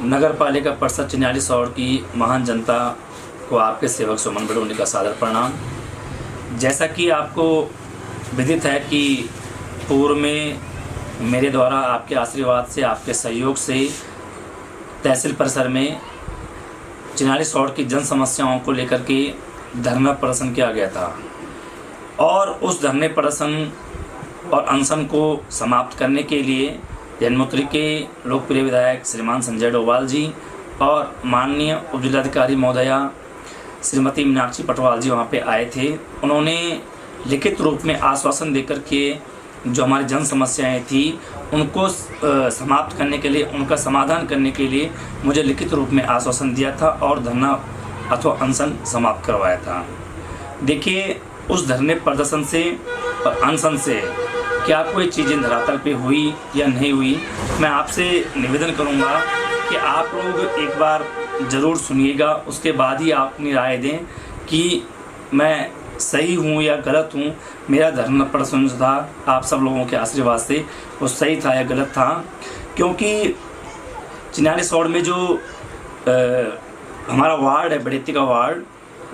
नगर पालिका परिषद चिन्याली सौड़ की महान जनता को आपके सेवक सुमन बडोनी का सादर प्रणाम। जैसा कि आपको विदित है कि पूर्व में मेरे द्वारा आपके आशीर्वाद से, आपके सहयोग से तहसील परिसर में चिन्याली सौड़ की जन समस्याओं को लेकर के धरना प्रदर्शन किया गया था और उस धरने प्रदर्शन और अनशन को समाप्त करने के लिए जन्मोत्री के लोकप्रिय विधायक श्रीमान संजय डोभाल जी और माननीय उप जिलाधिकारी महोदया श्रीमती मीनाक्षी पटवाल जी वहाँ पे आए थे। उन्होंने लिखित रूप में आश्वासन देकर के जो हमारी जन समस्याएं थी उनको समाप्त करने के लिए, उनका समाधान करने के लिए मुझे लिखित रूप में आश्वासन दिया था और धरना अथवा अनशन समाप्त करवाया था। देखिए, उस धरने प्रदर्शन से और अनशन से क्या कोई चीज़ें धरातल पे हुई या नहीं हुई, मैं आपसे निवेदन करूंगा कि आप लोग एक बार ज़रूर सुनिएगा, उसके बाद ही आप अपनी राय दें कि मैं सही हूँ या गलत हूँ। मेरा धरना प्रदर्शन था आप सब लोगों के आशीर्वाद से वो सही था या गलत था, क्योंकि चिन्याली सौड़ में जो हमारा वार्ड है, बड़ेती का वार्ड,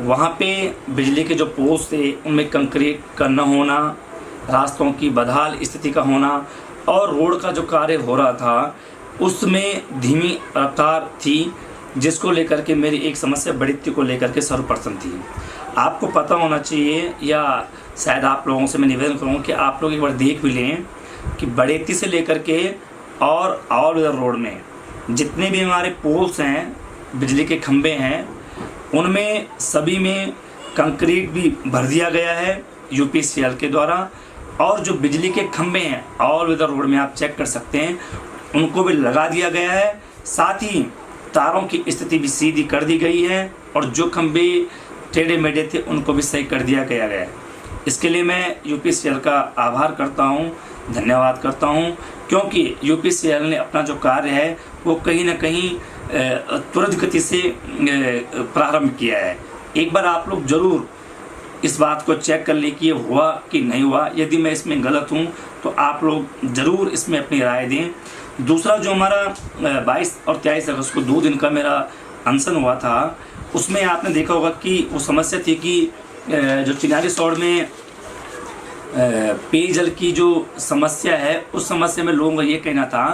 वहाँ पे बिजली के जो पोस्ट थे उनमें कंक्रीट का न होना, रास्तों की बदहाल स्थिति का होना और रोड का जो कार्य हो रहा था उसमें धीमी रफ्तार थी, जिसको लेकर के मेरी एक समस्या बड़ेती को लेकर के सर्वप्रथम थी। आपको पता होना चाहिए या शायद आप लोगों से मैं निवेदन करूँगा कि आप लोग एक बार देख भी लें कि बड़ेती से लेकर के और ऑल ओवर रोड में जितने भी हमारे पोल्स हैं, बिजली के खंभे हैं, उनमें सभी में कंक्रीट भी भर दिया गया है यूपीसीएल के द्वारा, और जो बिजली के खंभे हैं ऑल ओवर रोड में आप चेक कर सकते हैं उनको भी लगा दिया गया है। साथ ही तारों की स्थिति भी सीधी कर दी गई है और जो खंभे टेढ़े मेढ़े थे उनको भी सही कर दिया गया है। इसके लिए मैं यूपीसीएल का आभार करता हूं, धन्यवाद करता हूं, क्योंकि यूपीसीएल ने अपना जो कार्य है वो कहीं ना कहीं त्वरित गति से प्रारंभ किया है। एक बार आप लोग ज़रूर इस बात को चेक कर ले कि ये हुआ कि नहीं हुआ। यदि मैं इसमें गलत हूँ तो आप लोग ज़रूर इसमें अपनी राय दें। दूसरा, जो हमारा 22 और 23 अगस्त को 2 दिन का मेरा अनशन हुआ था, उसमें आपने देखा होगा कि वो समस्या थी कि जो चिन्याली सौड़ में पेयजल की जो समस्या है, उस समस्या में लोगों का ये कहना था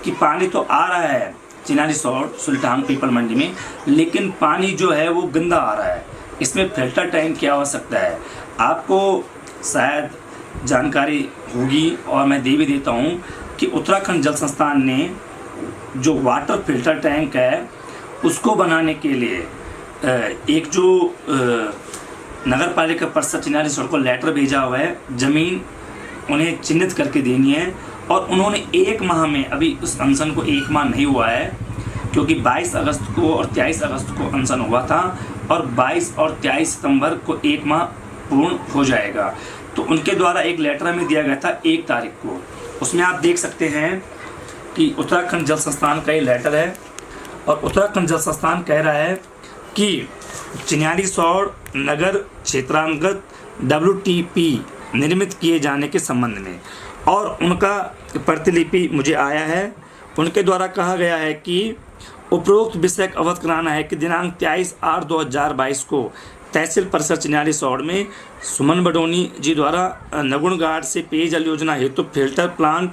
कि पानी तो आ रहा है चिन्याली सौड़ सुल्तान पीपल मंडी में, लेकिन पानी जो है वो गंदा आ रहा है, इसमें फिल्टर टैंक की आवश्यकता है। आपको शायद जानकारी होगी और मैं दे भी देता हूँ कि उत्तराखंड जल संस्थान ने जो वाटर फिल्टर टैंक है उसको बनाने के लिए एक जो नगर पालिका परिषद चिन्याली सौड़ को लेटर भेजा हुआ है, ज़मीन उन्हें चिन्हित करके देनी है। और उन्होंने 1 माह में, अभी उस अनशन को 1 माह नहीं हुआ है क्योंकि 22 अगस्त को और 23 अगस्त को अनशन हुआ था और 22 और 23 सितंबर को 1 माह पूर्ण हो जाएगा। तो उनके द्वारा एक लेटर हमें दिया गया था 1 तारीख को। उसमें आप देख सकते हैं कि उत्तराखंड जल संस्थान का ये लेटर है और उत्तराखंड जल संस्थान कह रहा है कि चिन्याली सौड़ नगर क्षेत्रांतर्गत WTP निर्मित किए जाने के संबंध में, और उनका प्रतिलिपि मुझे आया है। उनके द्वारा कहा गया है कि उपरोक्त विषय का अवगत कराना है कि दिनांक 23/8/2022 को तहसील परिसर चिन्याली सौड़ में सुमन बडोनी जी द्वारा नगुण घाट से पेयजल योजना हेतु filter plant,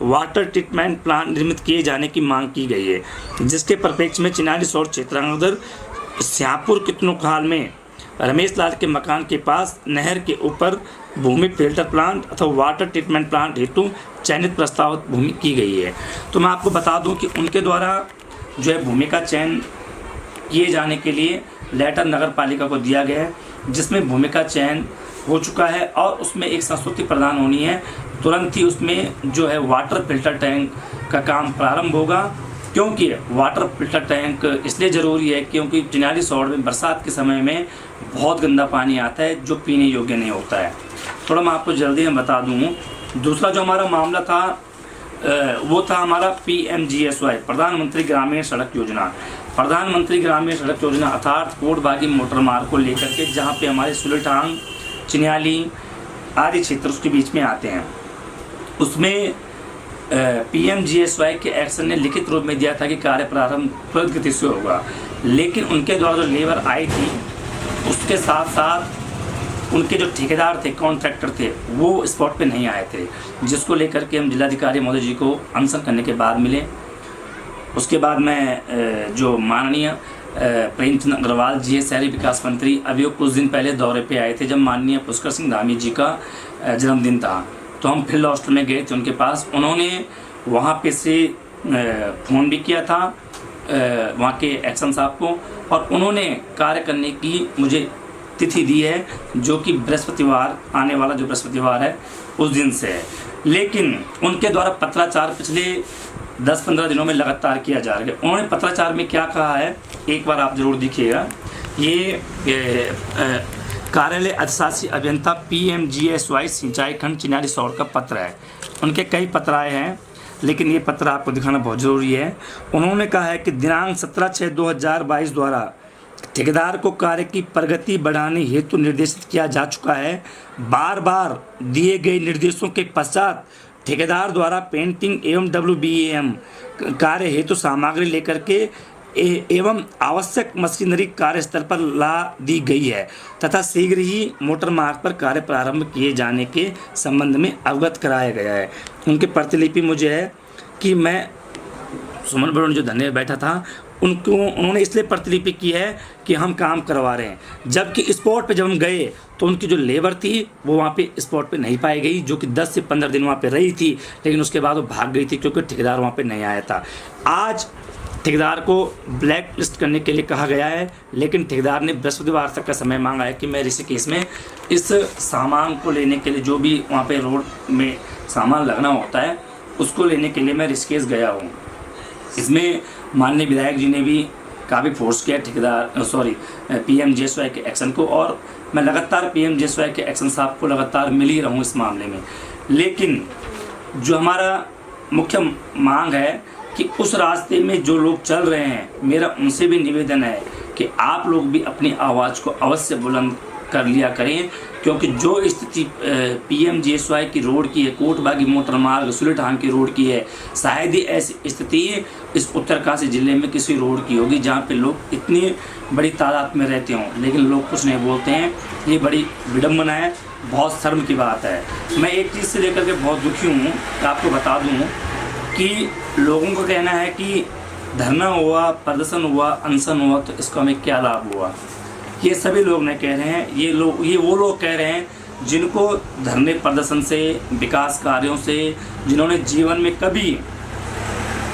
water treatment plant निर्मित किए जाने की मांग की गई है, जिसके परिप्रेक्ष्य में चिन्याली सौड़ क्षेत्रांतर्गत श्यामपुर कितनोखाल में रमेश लाल के मकान के पास नहर के ऊपर भूमि फिल्टर प्लांट अथवा वाटर ट्रीटमेंट प्लांट हेतु चयनित प्रस्तावित भूमि की गई है। तो मैं आपको बता दूं कि उनके द्वारा जो है भूमि का चयन किए जाने के लिए लेटर नगर पालिका को दिया गया है, जिसमें भूमि का चयन हो चुका है और उसमें एक संस्तुति प्रदान होनी है। तुरंत ही उसमें जो है वाटर फिल्टर टैंक का काम प्रारंभ होगा, क्योंकि वाटर फिल्टर टैंक इसलिए ज़रूरी है क्योंकि चिन्याली सौड़ में बरसात के समय में बहुत गंदा पानी आता है जो पीने योग्य नहीं होता है। थोड़ा मैं आपको जल्दी में बता दूँ। दूसरा जो हमारा मामला था वो था हमारा PMGSY, प्रधानमंत्री ग्रामीण सड़क योजना। प्रधानमंत्री ग्रामीण सड़क योजना अर्थात कोटबागी मोटर मार्ग को लेकर के, जहाँ पे हमारे सुलेठान, चिन्याली आदि क्षेत्र उसके बीच में आते हैं, उसमें PMGSY के एक्शन ने लिखित रूप में दिया था कि कार्य प्रारंभ त्वरित गति से होगा, लेकिन उनके द्वारा जो लेबर आई थी उसके साथ साथ उनके जो ठेकेदार थे, कॉन्ट्रैक्टर थे, वो स्पॉट पे नहीं आए थे, जिसको लेकर के हम जिलाधिकारी महोदय जी को अनशन करने के बाद मिले। उसके बाद मैं जो माननीय प्रेमचंद अग्रवाल जी है, शहरी विकास मंत्री, अभी वो कुछ दिन पहले दौरे पे आए थे जब माननीय पुष्कर सिंह धामी जी का जन्मदिन था, तो हम फील्ड हॉस्टल में गए थे उनके पास। उन्होंने वहाँ पे से फ़ोन भी किया था वहाँ के एक्शन साहब को, और उन्होंने कार्य करने की मुझे तिथि दी है, जो कि बृहस्पतिवार, आने वाला जो बृहस्पतिवार है उस दिन से है। लेकिन उनके द्वारा पत्राचार पिछले 10-15 दिनों में लगातार किया जा रहा है। उन्होंने पत्राचार में क्या कहा है, एक बार आप जरूर देखिएगा। ये कार्यालय अधिशासी अभियंता PMGSY सिंचाई खंड चिन्याली सौर का पत्र है। उनके कई पत्र आए हैं, लेकिन ये पत्र आपको दिखाना बहुत ज़रूरी है। उन्होंने कहा है कि दिनांक 17/6/2022 द्वारा ठेकेदार को कार्य की प्रगति बढ़ाने हेतु निर्देशित किया जा चुका है। बार बार दिए गए निर्देशों के पश्चात ठेकेदार द्वारा पेंटिंग एवं WBAM कार्य हेतु सामग्री लेकर के एवं आवश्यक मशीनरी कार्यस्थल पर ला दी गई है तथा शीघ्र ही मोटर मार्ग पर कार्य प्रारंभ किए जाने के संबंध में अवगत कराया गया है। उनकी प्रतिलिपि मुझे है कि मैं सुमन बड़ोनी जो धन्य बैठा था उन्होंने इसलिए प्रतिलिपि की है कि हम काम करवा रहे हैं, जबकि स्पॉट पे जब हम गए तो उनकी जो लेबर थी वो वहाँ पे स्पॉट पे नहीं पाई गई, जो कि 10 से 15 दिन वहाँ पे रही थी, लेकिन उसके बाद वो भाग गई थी क्योंकि ठेकेदार वहाँ पे नहीं आया था। आज ठेकेदार को ब्लैक लिस्ट करने के लिए कहा गया है, लेकिन ठेकेदार ने बृहस्पतिवार तक का समय मांगा है कि मैं ऋषिकेश में इस सामान को लेने के लिए, जो भी वहाँ पे रोड में सामान लगना होता है उसको लेने के लिए मैं ऋषिकेश गया हूँ। इसमें माननीय विधायक जी ने भी काफ़ी फोर्स किया PMGSY के एक्शन को, और मैं लगातार PMGSY के एक्शन साहब को लगातार मिल ही रहूँ इस मामले में। लेकिन जो हमारा मुख्य मांग है कि उस रास्ते में जो लोग चल रहे हैं, मेरा उनसे भी निवेदन है कि आप लोग भी अपनी आवाज़ को अवश्य बुलंद कर लिया करें, क्योंकि जो स्थिति PMGSY की रोड की है, कोटबागी मोटर मार्ग सुलेठान की रोड की है, शायद ही ऐसी स्थिति इस उत्तरकाशी ज़िले में किसी रोड की होगी जहाँ पे लोग इतनी बड़ी तादाद में रहते हों, लेकिन लोग कुछ नहीं बोलते हैं। ये बड़ी विडम्बना है, बहुत शर्म की बात है। मैं एक चीज़ से लेकर के बहुत दुखी हूँ, आपको बता दूँ कि लोगों का कहना है कि धरना हुआ, प्रदर्शन हुआ, अनशन हुआ, तो इसका हमें क्या लाभ हुआ। ये सभी लोग नहीं कह रहे हैं, ये वो लोग कह रहे हैं जिनको धरने प्रदर्शन से, विकास कार्यों से, जिन्होंने जीवन में कभी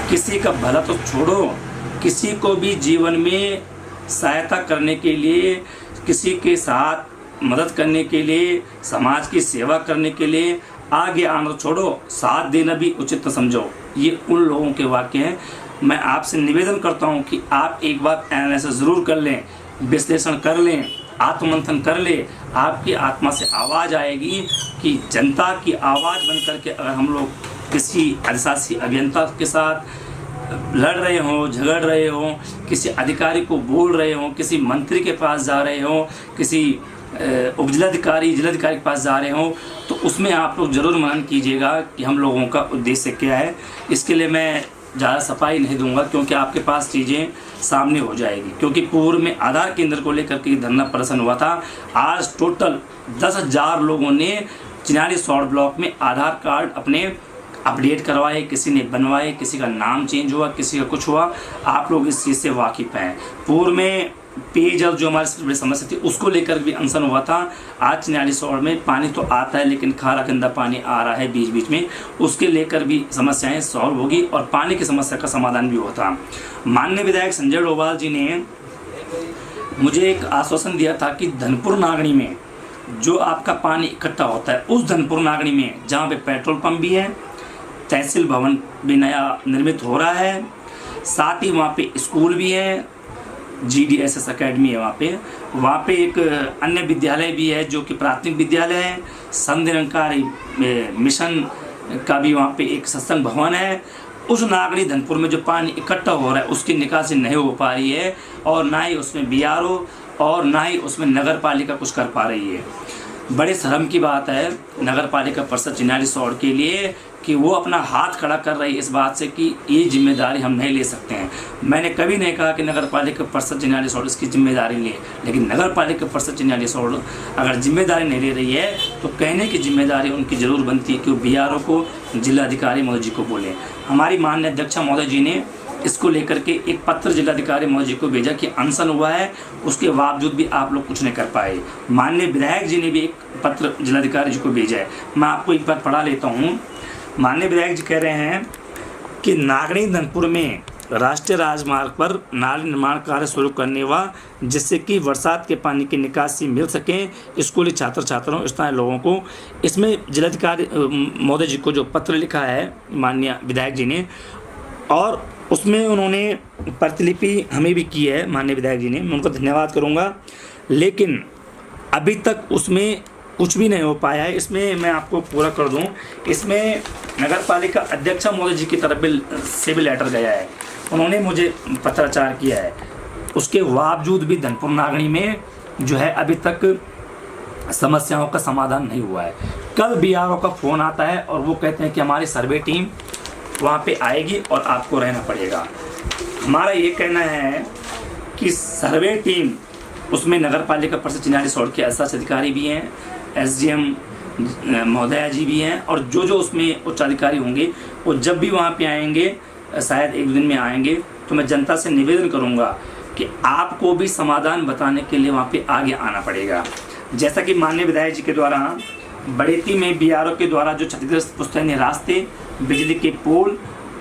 किसी का भला तो छोड़ो, किसी को भी जीवन में सहायता करने के लिए, किसी के साथ मदद करने के लिए, समाज की सेवा करने के लिए आगे आना छोड़ो, साथ देना भी उचित समझो। ये उन लोगों के वाक्य हैं। मैं आपसे निवेदन करता हूं कि आप एक बार एनालिसिस ज़रूर कर लें, विश्लेषण कर लें, आत्ममंथन कर ले। आपकी आत्मा से आवाज़ आएगी कि जनता की आवाज़ बन करके अगर हम लोग किसी अधिशासी अभियंता के साथ लड़ रहे हों, झगड़ रहे हों, किसी अधिकारी को बोल रहे हों, किसी मंत्री के पास जा रहे हों, किसी जिलाधिकारी के पास जा रहे हों, तो उसमें आप लोग ज़रूर मनन कीजिएगा कि हम लोगों का उद्देश्य क्या है। इसके लिए मैं ज़्यादा सफाई नहीं दूंगा, क्योंकि आपके पास चीज़ें सामने हो जाएगी। क्योंकि पूर्व में आधार केंद्र को लेकर के धरना प्रदर्शन हुआ था। आज टोटल 10,000 लोगों ने चिन्याली सौर ब्लॉक में आधार कार्ड अपने अपडेट करवाए, किसी ने बनवाए, किसी का नाम चेंज हुआ, किसी का कुछ हुआ। आप लोग इस चीज़ से वाकिफ़ हैं। पूर्व में पेयजल जो हमारी सबसे बड़ी समस्या थी उसको लेकर भी अनशन हुआ था। आज चिन्याली सौर में पानी तो आता है, लेकिन खारा गंदा पानी आ रहा है बीच बीच में, उसके लेकर भी समस्याएं सॉल्व होगी और पानी की समस्या का समाधान भी होता। माननीय विधायक संजय डोभाल जी ने मुझे एक आश्वासन दिया था कि धनपुर नागणी में जो आपका पानी इकट्ठा होता है, उस धनपुर नागणी में जहाँ पे पेट्रोल पंप भी है, तहसील भवन भी नया निर्मित हो रहा है, साथ ही वहाँ पे स्कूल भी है, GDSS अकेडमी है वहाँ पे एक अन्य विद्यालय भी है जो कि प्राथमिक विद्यालय है, संत निरंकारी मिशन का भी वहाँ पे एक सत्संग भवन है। उस नागरी धनपुर में जो पानी इकट्ठा हो रहा है उसकी निकासी नहीं हो पा रही है, और ना ही उसमें BRO और ना ही उसमें नगर पालिका कुछ कर पा रही है। बड़े शर्म की बात है नगर पालिका परिषद चिन्याली सौर के लिए कि वो अपना हाथ खड़ा कर रही है इस बात से कि ये जिम्मेदारी हम नहीं ले सकते हैं। मैंने कभी नहीं कहा कि नगर पालिका परिषद चिन्याली सोड इसकी जिम्मेदारी ले, लेकिन नगर पालिका परिषद चिन्याली सोड अगर जिम्मेदारी नहीं ले रही है तो कहने की जिम्मेदारी उनकी ज़रूर बनती है कि वो BRO को, जिलाधिकारी महोदय जी को बोलें। हमारी माननीय अध्यक्षा महोदय जी ने इसको लेकर के एक पत्र जिलाधिकारी महोदय जी को भेजा कि अनशन हुआ है, उसके बावजूद भी आप लोग कुछ नहीं कर पाए। माननीय विधायक जी ने भी एक पत्र जिलाधिकारी जी को भेजा है, मैं आपको एक बार पढ़ा लेता हूँ। माननीय विधायक जी कह रहे हैं कि नागरी धनपुर में राष्ट्रीय राजमार्ग पर नाली निर्माण कार्य शुरू करने व जिससे कि बरसात के पानी की निकासी मिल सके स्कूली छात्र छात्राओं स्थानीय लोगों को। इसमें जिलाधिकारी महोदय जी को जो पत्र लिखा है माननीय विधायक जी ने, और उसमें उन्होंने प्रतिलिपि हमें भी की है माननीय विधायक जी ने, मैं उनका धन्यवाद करूंगा। लेकिन अभी तक उसमें कुछ भी नहीं हो पाया है। इसमें मैं आपको पूरा कर दूं, इसमें नगर पालिका अध्यक्षा महोदय जी की तरफ से भी लेटर गया है, उन्होंने मुझे पत्राचार किया है। उसके बावजूद भी धनपुर नागरी में जो है अभी तक समस्याओं का समाधान नहीं हुआ है। कल BRO का फ़ोन आता है और वो कहते हैं कि हमारी सर्वे टीम वहाँ पे आएगी और आपको रहना पड़ेगा। हमारा ये कहना है कि सर्वे टीम, उसमें नगर पालिका परिषद चिन्याली सोड के एसएच अधिकारी भी हैं, SDM महोदया जी भी हैं, और जो उसमें उच्च अधिकारी होंगे वो जब भी वहाँ पे आएंगे, शायद एक दिन में आएंगे, तो मैं जनता से निवेदन करूँगा कि आपको भी समाधान बताने के लिए वहाँ पे आगे आना पड़ेगा। जैसा कि माननीय विधायक जी के द्वारा बड़ेती में BRO के द्वारा जो क्षतिग्रस्त पुश्तैनी रास्ते, बिजली के पोल,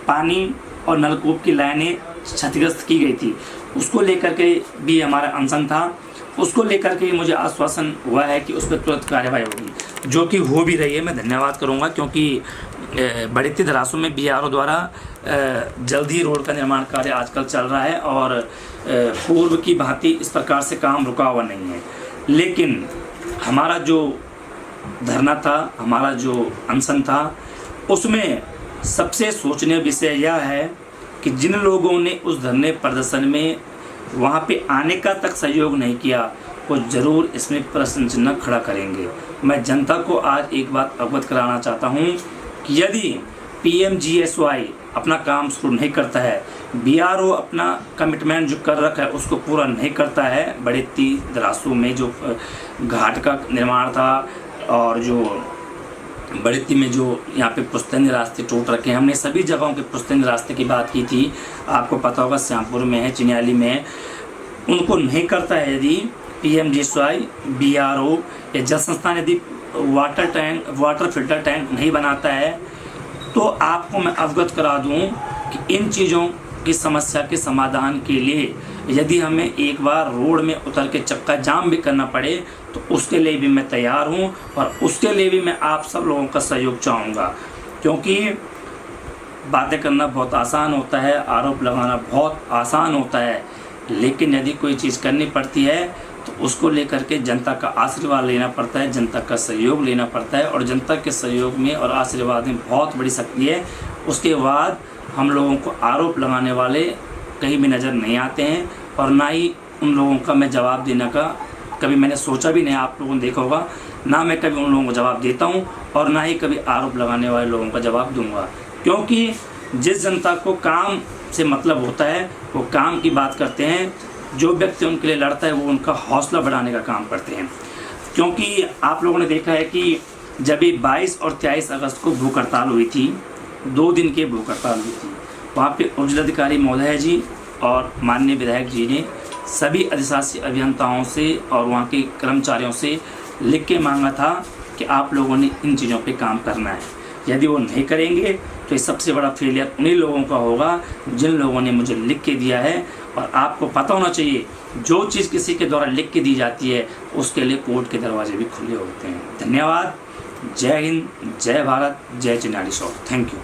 पानी और नलकूप की लाइनें क्षतिग्रस्त की गई थी, उसको लेकर के भी हमारा अनशन था। उसको लेकर के मुझे आश्वासन हुआ है कि उस पर तुरंत कार्रवाई होगी, जो कि हो भी रही है। मैं धन्यवाद करूंगा क्योंकि बड़ेती धरासू में BRO द्वारा जल्द ही रोड का निर्माण कार्य आजकल चल रहा है और पूर्व की भांति इस प्रकार से काम रुका हुआ नहीं है। लेकिन हमारा जो धरना था, हमारा जो अनशन था, उसमें सबसे सोचनीय विषय यह है कि जिन लोगों ने उस धरने प्रदर्शन में वहाँ पे आने का तक सहयोग नहीं किया, वो ज़रूर इसमें प्रश्न चिन्ह खड़ा करेंगे। मैं जनता को आज एक बात अवगत कराना चाहता हूँ कि यदि PMGSY अपना काम शुरू नहीं करता है, BRO अपना कमिटमेंट जो कर रखा है उसको पूरा नहीं करता है, बड़ेती धरासू में जो घाट का निर्माण था और जो बड़ेती में जो यहाँ पे पुश्तैनी रास्ते टूट रखे हैं, हमने सभी जगहों के पुश्तैनी रास्ते की बात की थी, आपको पता होगा श्यामपुर में है, चिन्याली में है, उनको नहीं करता है। यदि PMGSY, BRO या जल संस्थान यदि वाटर फिल्टर टैंक नहीं बनाता है, तो आपको मैं अवगत करा दूं कि इन चीज़ों की समस्या के समाधान के लिए यदि हमें एक बार रोड में उतर के चक्का जाम भी करना पड़े तो उसके लिए भी मैं तैयार हूं, और उसके लिए भी मैं आप सब लोगों का सहयोग चाहूँगा। क्योंकि बातें करना बहुत आसान होता है, आरोप लगाना बहुत आसान होता है, लेकिन यदि कोई चीज़ करनी पड़ती है तो उसको लेकर के जनता का आशीर्वाद लेना पड़ता है, जनता का सहयोग लेना पड़ता है, और जनता के सहयोग में और आशीर्वाद में बहुत बड़ी शक्ति है। उसके बाद हम लोगों को आरोप लगाने वाले कहीं भी नज़र नहीं आते हैं, और ना ही उन लोगों का मैं जवाब देने का कभी मैंने सोचा भी नहीं। आप लोगों ने देखा होगा, ना मैं कभी उन लोगों को जवाब देता हूं और ना ही कभी आरोप लगाने वाले लोगों का जवाब दूंगा। क्योंकि जिस जनता को काम से मतलब होता है वो काम की बात करते हैं, जो व्यक्ति उनके लिए लड़ता है वो उनका हौसला बढ़ाने का काम करते हैं। क्योंकि आप लोगों ने देखा है कि जब 22 और 23 अगस्त को भूख हड़ताल हुई थी, 2 दिन की भूख हड़ताल हुई थी, वहाँ पे उप जिलाधिकारी महोदय जी और माननीय विधायक जी ने सभी अधिशासी अभियंताओं से और वहाँ के कर्मचारियों से लिख के मांगा था कि आप लोगों ने इन चीज़ों पे काम करना है। यदि वो नहीं करेंगे तो ये सबसे बड़ा फेलियर उन्हीं लोगों का होगा जिन लोगों ने मुझे लिख के दिया है। और आपको पता होना चाहिए, जो चीज़ किसी के द्वारा लिख के दी जाती है उसके लिए कोर्ट के दरवाजे भी खुले होते हैं। धन्यवाद। जय हिंद, जय भारत, जय चिन्याली सोड। Thank you.